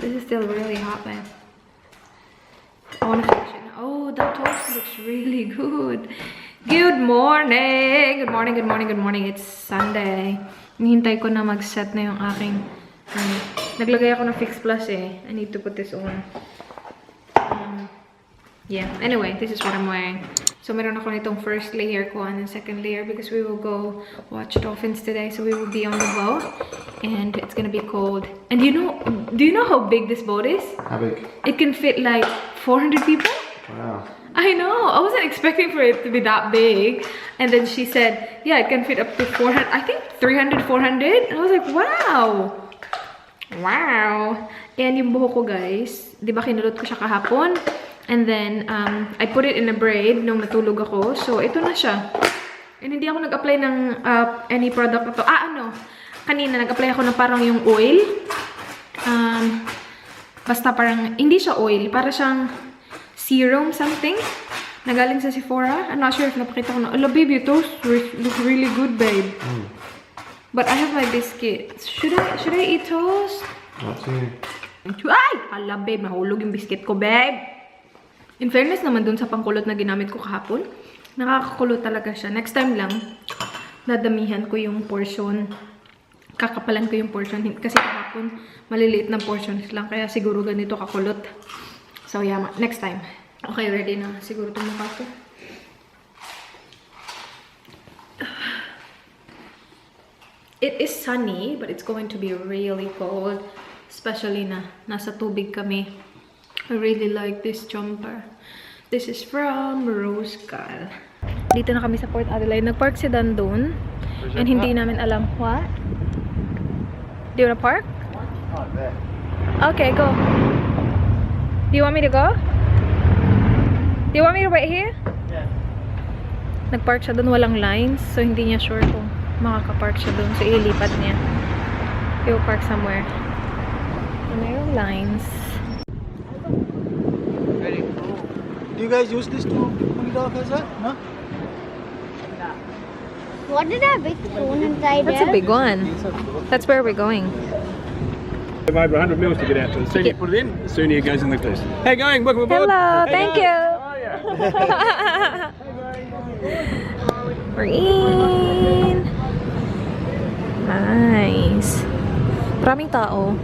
This is still really hot, man. I want to finish it. Oh, that toast looks really good. Good morning! Good morning, good morning, good morning. It's Sunday. Hinihintay ko na mag-set na yung aking... naglagay ako ng Fix Plus eh. I need to put this on. Yeah. Anyway, this is what I'm wearing. So, meron ako nitong first layer ko and then second layer because we will go watch dolphins today. So, we will be on the boat and it's gonna be cold. And do you know how big this boat is? How big? It can fit like 400 people. Wow. I know. I wasn't expecting for it to be that big. And then she said, yeah, it can fit up to 400. I think 300, 400. And I was like, wow. Wow. And yung buhok ko, guys, di ba kinulot ko siya kahapon? And then, I put it in a braid nung natulog ako. So, ito na siya. And hindi ako nag-apply ng any product na to. Kanina nag-apply ako ng parang yung oil. Basta parang, hindi siya oil. Para siyang serum something. Nagaling sa Sephora. I'm not sure if napakita ko na. Oh, baby, toast looks really good, babe. But I have my biscuits. Should I eat toast? What's here? Ay! Hala, babe. Mahulog yung biscuit ko, babe. In fairness naman dun sa pangkulot na ginamit ko kahapon, nakakakulot talaga siya. Next time lang, dadamihan ko yung portion. Kakapalan ko yung portion. Kasi kahapon, maliliit na portions lang. Kaya siguro ganito kakulot. So, yeah, next time. Okay, ready na. Siguro itong mukha ko. It is sunny, but it's going to be really cold. Especially na nasa tubig kami. I really like this jumper. This is from Rosecal. Dito na kami sa Port Adelaide. Nag-park si Dan doon. And hindi namin alam. What? Do you wanna park? Okay, go. Do you want me to go? Do you want me to wait here? Yeah. Nag-park siya doon. Walang lines. So, hindi niya sure kung makaka-park siya doon. So, ilipat niya. He will park somewhere. And there are lines. Do you guys use this to pull it off as well? No? What did that big stone inside That's a there? big one. That's where we're going. We have over 100 mils to get out to. The sooner you put it in, the sooner it goes in the cruise. Hey, going, welcome aboard. Hello, Hey, thank guys. you. How are you? We're in. Nice. Maraming tao.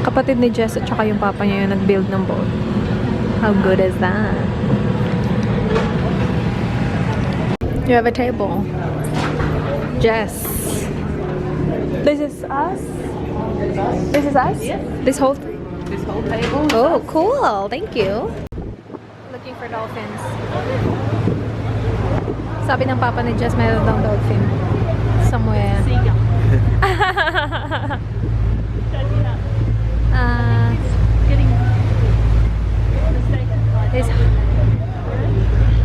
Kapatid ni Jess at saka yung papa niya yung nag-build ng boat. How good is that? You have a table. Jess. This is us? This is us? Yes. This whole table. Oh, cool. Thank you. Looking for dolphins. Sabi ng papa ni Jess, mayroon daw dolphin. Somewhere. Seagull.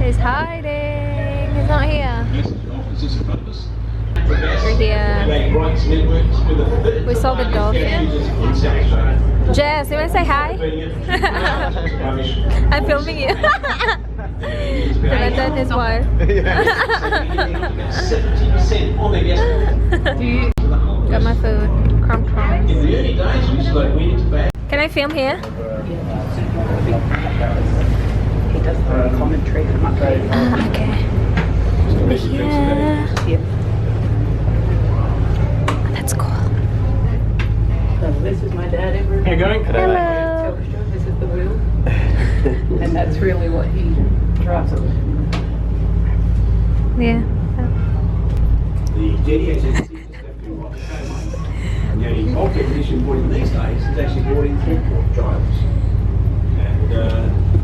He's hiding. He's not here. We're here. We saw the dolphin. Jess, you want to say hi? I'm filming you. And then his wife. Got my food. Crumb crumbs. Can I film here? He does the commentary from up there. Okay. Yeah. Yep. That's cool. So this is my dad ever. How you going? Hello. This is the wheel. And that's really what he drives it. Yeah. The GDX is and the only bulkhead condition boarding these days is actually boarding through port drivers. And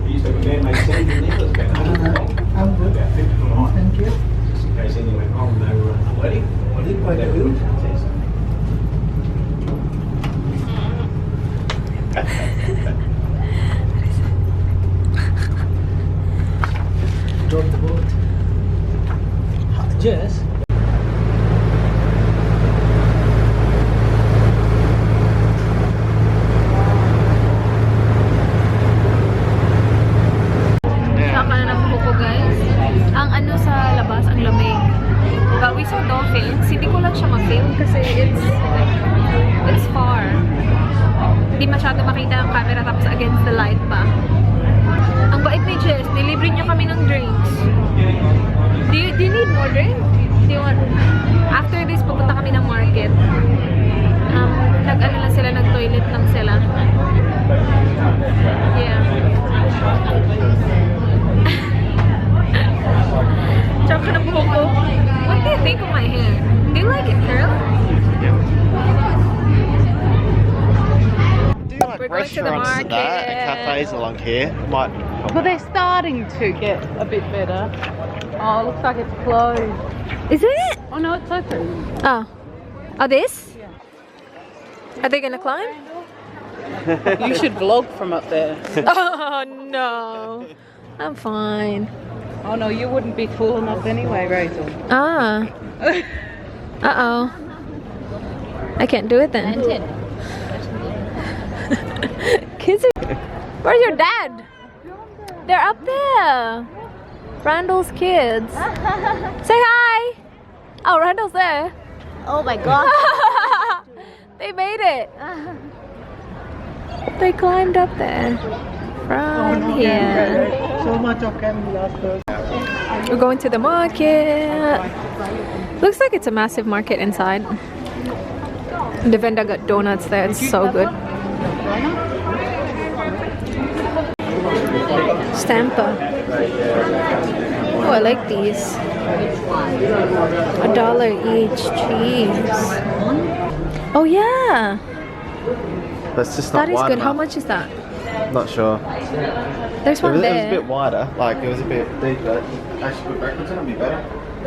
we used to have a man-made sand in there that's about 100 long, about 50 foot high. Thank you. Just in case anything went wrong, they were floating. I did play that wheel test. Drop the boat. Jess? Saka na nabuko ko, guys. Ang ano sa labas, ang lamig. But we saw dolphins. Hindi ko lang siya ma-film kasi it's far. Hindi masyado makita ang camera tapos against the light pa. Ang bait ni Jess, nilibre niya kami ng drinks. Do you need more drink? Do you want? After this, pupunta kami ng market. Nag-ano lang sila, nag-toilet lang sila. Yeah. Tsaka na buhok ko. What do you think of my hair? Do you like it curl? Do you like We're going to the restaurants and that market. and cafes along here? Might. But they're starting to get a bit better. Oh, it looks like it's closed. Is it? Oh no, it's open. Oh. Oh, this? Are they gonna climb? You should vlog from up there. Oh no. I'm fine. Oh no, you wouldn't be cool enough anyway, Rachel. Ah. Uh-oh. I can't do it then. Kids are... Where's your dad? They're up there. Randall's kids. Say hi. Oh, Randall's there. Oh my god. They made it. They climbed up there. From here. So much of candy last year. We're going to the market. Looks like it's a massive market inside. The vendor got donuts there. It's so good. Stamper. Oh, I like these. $1 each. Jeez. Oh yeah. That's just That not is wide good. How enough. much is that? Not sure. There's It one was a there. bit wider. Like it was a bit deeper. Actually, put backwards on, it'd be better.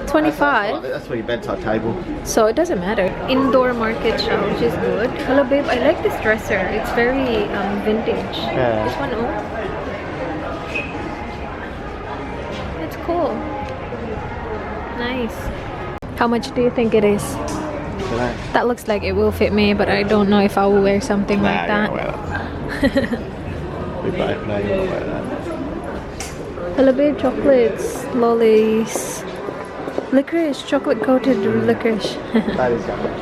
25. That's for your bedside table. So it doesn't matter. Indoor market show, which is good. Hello babe, I like this dresser. It's very vintage. Yeah. This one, oh. It's cool. Nice. How much do you think it is? Today. That looks like it will fit me, but I don't know if I will wear something like that. Wear that. We both know you'll wear that. Hello babe, chocolates, lollies. Licorice, chocolate coated licorice. That is how much.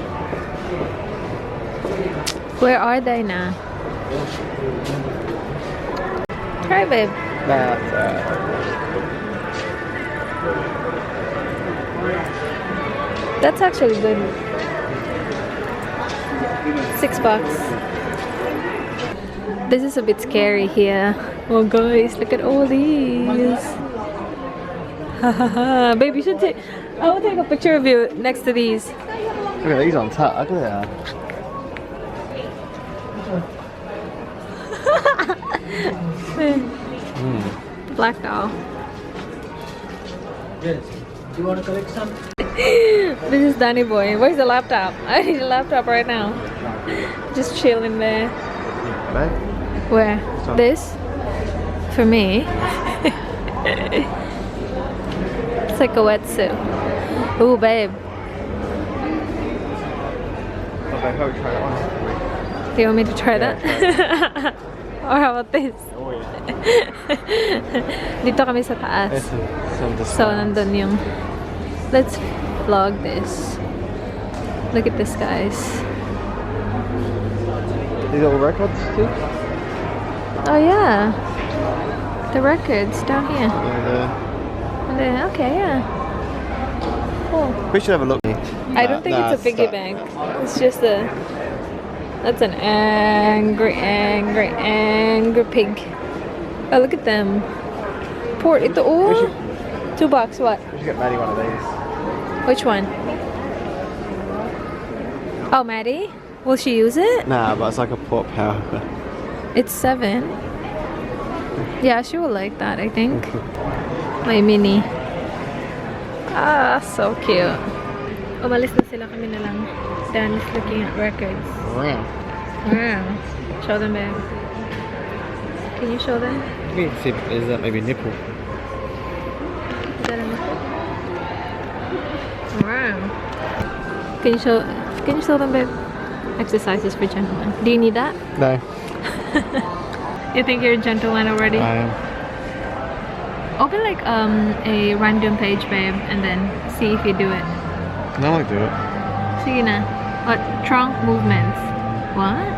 Where are they now? Try babe. That's actually good. $6. This is a bit scary here. Oh guys, look at all these. Babe, you should take... I will take a picture of you next to these. Look at these on top. Look at that. Black doll. Yes. Do you want to collect some? This is Danny boy. Where's the laptop? I need a laptop right now. Just chilling there. Babe? Where? Stop. This? For me? It's like a wetsuit. Ooh, babe. Okay, how we try that one? Do you want me to try that? Or how about this? Oh yeah. Dito kami sa taas. So, nandun yung... Let's vlog this. Look at this, guys. These are all records too? Oh, yeah. The records down here. Yeah. And then, okay, yeah. Cool. We should have a look. I don't think it's a piggy bank. It's just a... That's an angry, angry, angry pig. Oh, look at them. Poor, ito, oh. $2, what? We should get Maddie one of these. Which one? Oh, Maddie? Will she use it? Nah, but it's like a port power. It's $7. Yeah, she will like that, I think. My mini. Ah, so cute. Umalis na sila, kami na lang. Dan is looking at records. Wow. Wow. Show them, babe. Can you show them? Is that maybe nipple? Is that a nipple? Wow. Can you show them, babe? Exercises for gentlemen. Do you need that? No. You think you're a gentleman already? I am. Open like a random page, babe, and then see if you do it. No, I do it. Sige na. What? Trunk movements. What?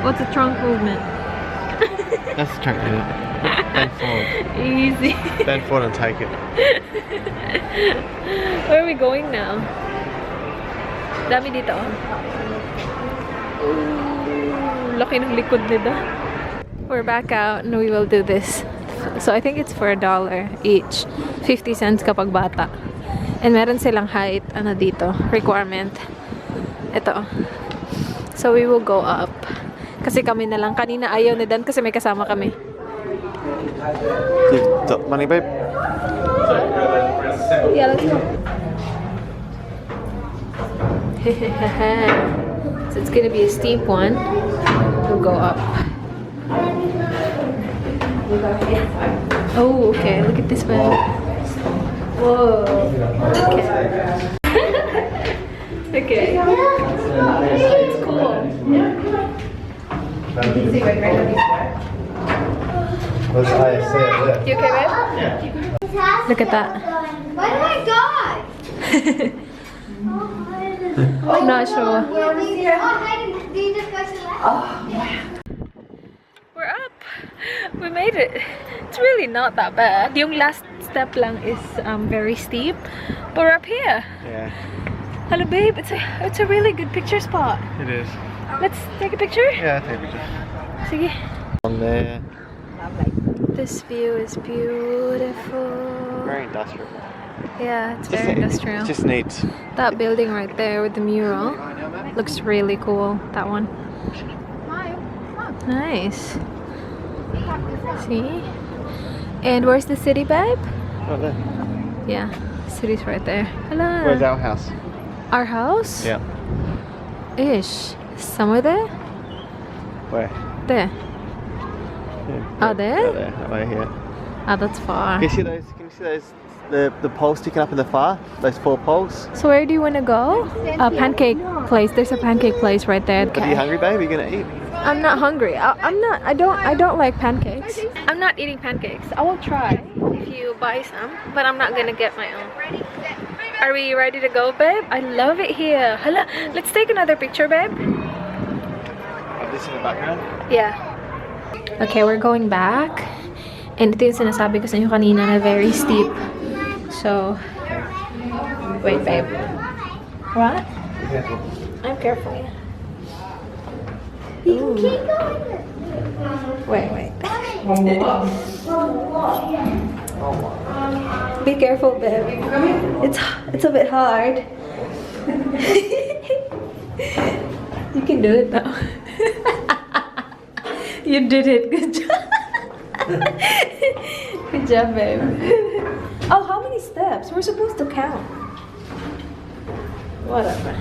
What's a trunk movement? That's the trunk unit. Bend forward. Easy. Bend forward and take it. Where are we going now? Dami dito. Ooh, laki ng likod nila. We're back out and we will do this. So I think it's for $1 each. 50 cents kapag bata. And meron silang height, ano dito, requirement. Ito. So we will go up. Kasi kami na lang. Kanina ayaw ni Dan kasi may kasama kami. You've got money, babe? Yeah, let's go. So it's gonna be a steep one. We'll go up. Oh, okay. Look at this one. Whoa. Okay. Okay. It's cool. What's ASAWA? You okay, babe? Look at that. Where did I go? I'm not sure. We're up. We made it. It's really not that bad. Yung last step lang is very steep, but we're up here. Yeah, Hello, babe. It's a really good picture spot. it is. Let's take a picture. Yeah, take a picture. Sige. On there. This view is beautiful. Very industrial. Yeah, it's very industrial. It's just neat. That building right there with the mural looks really cool. That one. Nice. See? And where's the city, babe? Right there. Yeah, city's right there. Hello. Where's our house? Our house? Yeah. Ish. Somewhere there? Where? There. Yeah. Oh, there? There. That way here. Oh, that's far. Can you see those? Can you see those? The poles sticking up in the far. Those 4 poles. So where do you want to go? A pancake place. There's a pancake place right there. Are you hungry, babe? Are you gonna eat? I'm not hungry. I'm not. I don't like pancakes. I'm not eating pancakes. I will try if you buy some, but I'm not gonna get my own. Are we ready to go, babe? I love it here. Hello. Let's take another picture, babe. Of this in the background. Yeah. Okay, we're going back. And ito yung sinasabi ko sa inyo kanina na very steep. So, wait, babe. What? I'm careful. You can keep going. Wait. Be careful, babe. It's a bit hard. You can do it though. You did it. Good job. Good job, babe. Oh, how many steps? We're supposed to count. Whatever.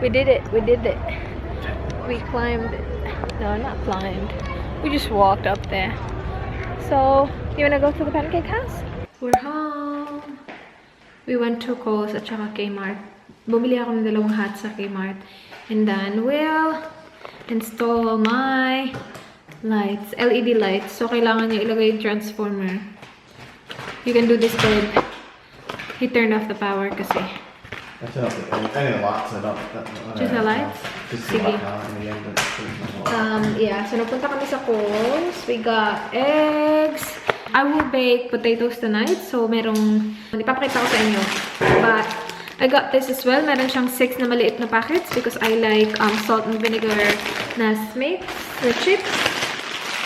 We did it. We did it. We climbed it. No, not climbed. We just walked up there. So, you wanna go to the pancake house? We're home. We went to Kohl's at saka Kmart. Bumili ako ng 2 hats sa Kmart. And then we'll install my lights, LED lights. So, kailangan niya ilagay yung transformer. You can do this, babe. He turned off the power kasi. Only the lights are not. Just the lights? Just Sige. the light in the end. Yeah, so napunta kami sa Kohl's. We got eggs. I will bake potatoes tonight. So, merong, ipapakita ko sa inyo. But, I got this as well. Meron siyang 6 na maliit na packets because I like salt and vinegar na smokes, the chips.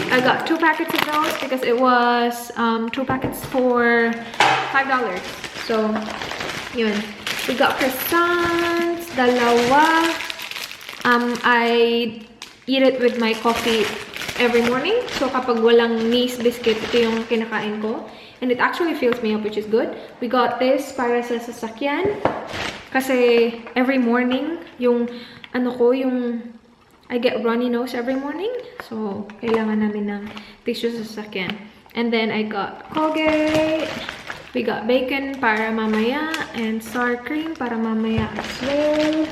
I got 2 packets of those because it was 2 packets for $5. So, yun. We got croissants, 2. I eat it with my coffee every morning. So, kapag walang Nice biscuit, ito yung kinakain ko. And it actually fills me up, which is good. We got this para sa sasakyan. Kasi every morning, yung ano ko, yung I get runny nose every morning. So, kailangan namin ng tissue sa sasakyan. And then I got Colgate. We got bacon para mamaya and sour cream para mamaya as well.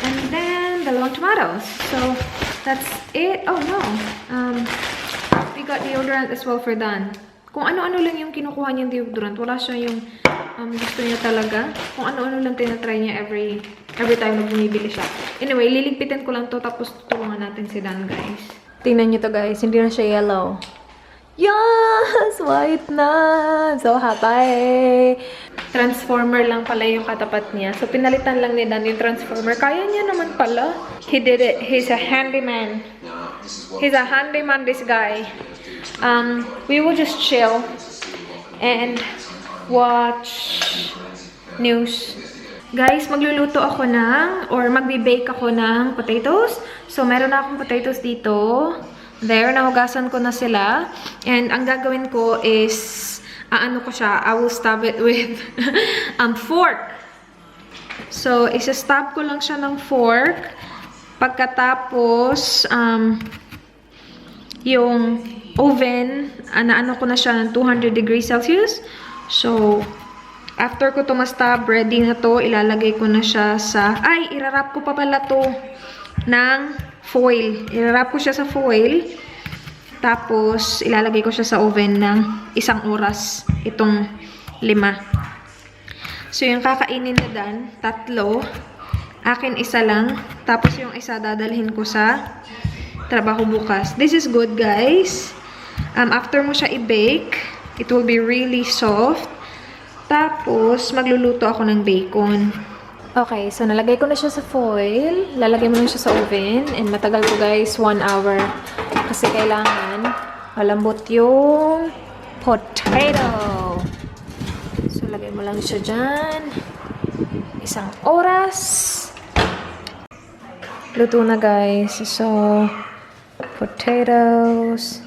And then 2 tomatoes. So, that's it. Oh, no. We got deodorant as well for Dan. Kung ano-ano lang yung kinukuha niyang deodorant. Wala siya yung gusto niya talaga. Kung ano-ano lang tinatry niya every Every time na bumibili siya. Anyway, liligpitin ko lang to tapos tutulungan natin si Dan, guys. Tingnan nyo to, guys. Hindi na siya yellow. Yes! White na! So happy! Transformer lang pala yung katapat niya. So, pinalitan lang ni Dan yung transformer. Kaya niya naman pala. He did it. He's a handyman. He's a handyman, this guy. We will just chill and watch news. Guys, magluluto ako or magbe-bake ako ng potatoes. So, meron na akong potatoes dito. There, nahugasan ko na sila. And ang gagawin ko is, ano ko siya, I will stab it with fork. So, isa-stab ko lang siya ng fork. Pagkatapos, yung oven, ano ko na siya ng 200 degrees Celsius. So, after ko to ma-stab, ready na to, ilalagay ko na siya sa, irarap ko pa pala to ng foil. Irarap ko siya sa foil. Tapos, ilalagay ko siya sa oven ng 1 oras. Itong 5. So, yung kakainin na Dan, 3. Akin 1 lang. Tapos, yung isa dadalhin ko sa trabaho bukas. This is good, guys. After mo siya i-bake, it will be really soft. Tapos, magluluto ako ng bacon. Okay, so nalagay ko na siya sa foil. Lalagay mo na siya sa oven. And matagal ko, guys, 1 hour. Kasi kailangan malambot yung potato. So, lagay mo lang siya dyan. 1 oras. Luto na, guys. So, potatoes.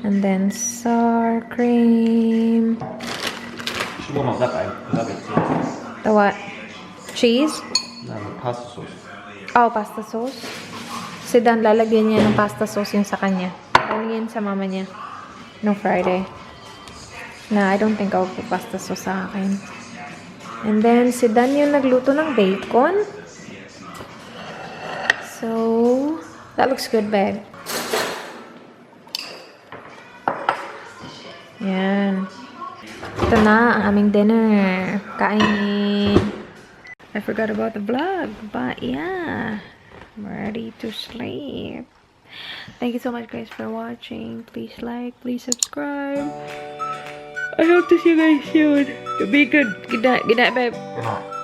And then sour cream. The what? Cheese? Pasta sauce. Oh, pasta sauce. Si Dan, lalagyan niya ng pasta sauce yung sa kanya. Lalagyan sa mama niya. No Friday. Na, I don't think I'll put pasta sauce sa akin. And then, si Dan yung nagluto ng bacon. So, that looks good, babe. Yan. Ito na ang aming dinner. Kainin. I forgot about the vlog, but yeah, I'm ready to sleep. Thank you so much, guys, for watching. Please like, please subscribe. I hope to see you guys soon. Be good. Good night, babe. Good night.